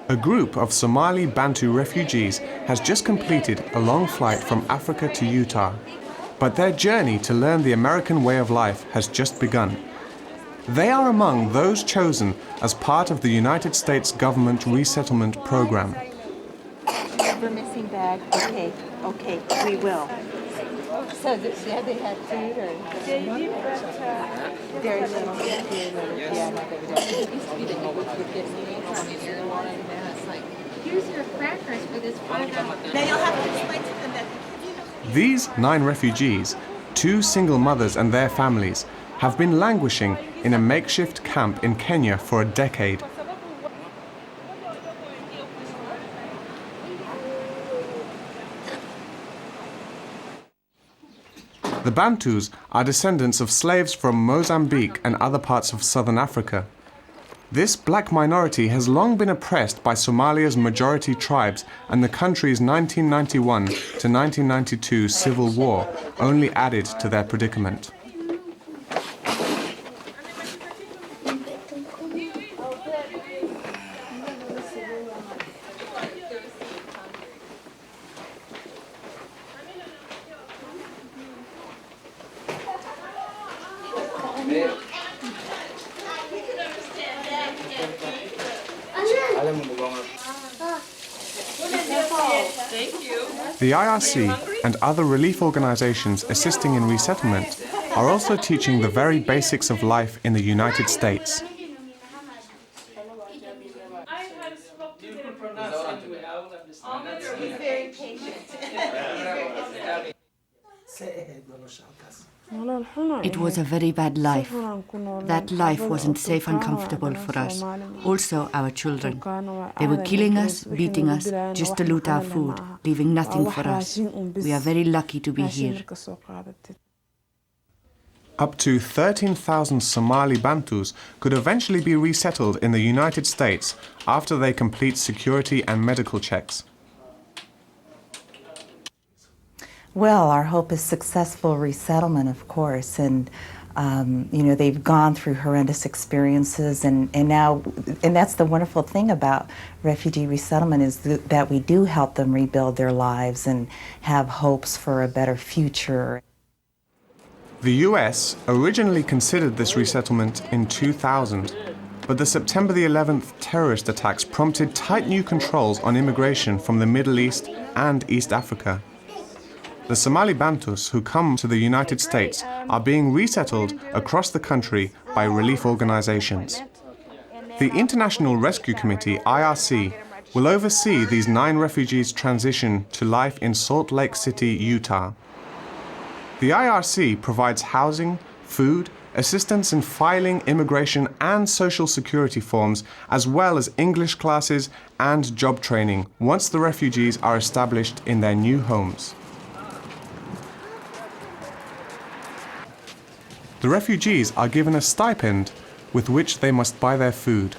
A group of Somali Bantu refugees has just completed a long flight from Africa to Utah, but their journey to learn the American way of life has just begun. They are among those chosen as part of the United States government resettlement program. We're missing bag. Okay, we will. So they had food or? They did, but very little. Yeah, no, they don't. It used to be that you would get some airline and it's like, here's your crackers for this $5. Now you'll have to explain to them that. These 9 refugees, 2 single mothers and their families, have been languishing in a makeshift camp in Kenya for a decade. The Bantus are descendants of slaves from Mozambique and other parts of southern Africa. This black minority has long been oppressed by Somalia's majority tribes, and the country's 1991 to 1992 civil war only added to their predicament. The IRC and other relief organizations assisting in resettlement are also teaching the very basics of life in the United States. It was a very bad life. That life wasn't safe and comfortable for us. Also our children. They were killing us, beating us, just to loot our food, leaving nothing for us. We are very lucky to be here. Up to 13,000 Somali Bantus could eventually be resettled in the United States after they complete security and medical checks. Well, our hope is successful resettlement, of course, and they've gone through horrendous experiences, and that's the wonderful thing about refugee resettlement is that we do help them rebuild their lives and have hopes for a better future. The US originally considered this resettlement in 2000, but the September the 11th terrorist attacks prompted tight new controls on immigration from the Middle East and East Africa. The Somali Bantus who come to the United States are being resettled across the country by relief organizations. The International Rescue Committee, IRC, will oversee these 9 refugees' transition to life in Salt Lake City, Utah. The IRC provides housing, food, assistance in filing immigration and social security forms, as well as English classes and job training once the refugees are established in their new homes. The refugees are given a stipend with which they must buy their food.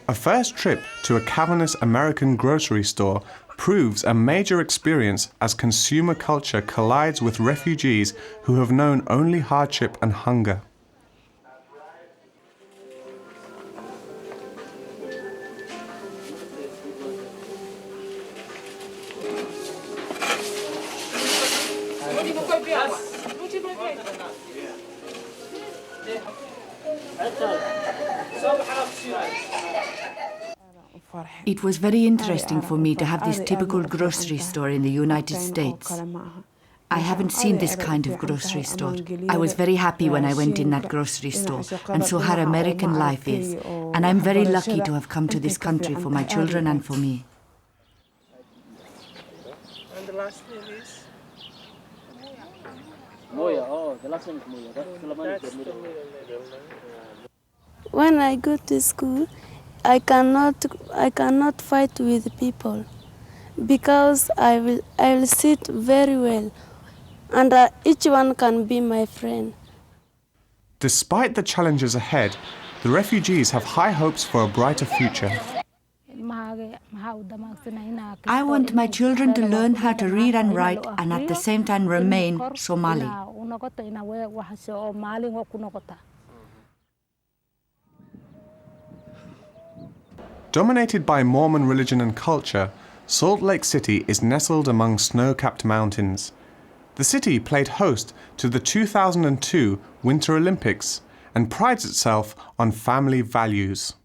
A first trip to a cavernous American grocery store proves a major experience as consumer culture collides with refugees who have known only hardship and hunger. It was very interesting for me to have this typical grocery store in the United States. I haven't seen this kind of grocery store. I was very happy when I went in that grocery store and saw how American life is, and I'm very lucky to have come to this country for my children and for me. And the last name is? Moya. Oh, the last name is Moya. That's the middle name. When I go to school, I cannot fight with people because I will sit very well, and each one can be my friend. Despite the challenges ahead, the refugees have high hopes for a brighter future. I want my children to learn how to read and write and at the same time remain Somali. Dominated by Mormon religion and culture, Salt Lake City is nestled among snow-capped mountains. The city played host to the 2002 Winter Olympics and prides itself on family values.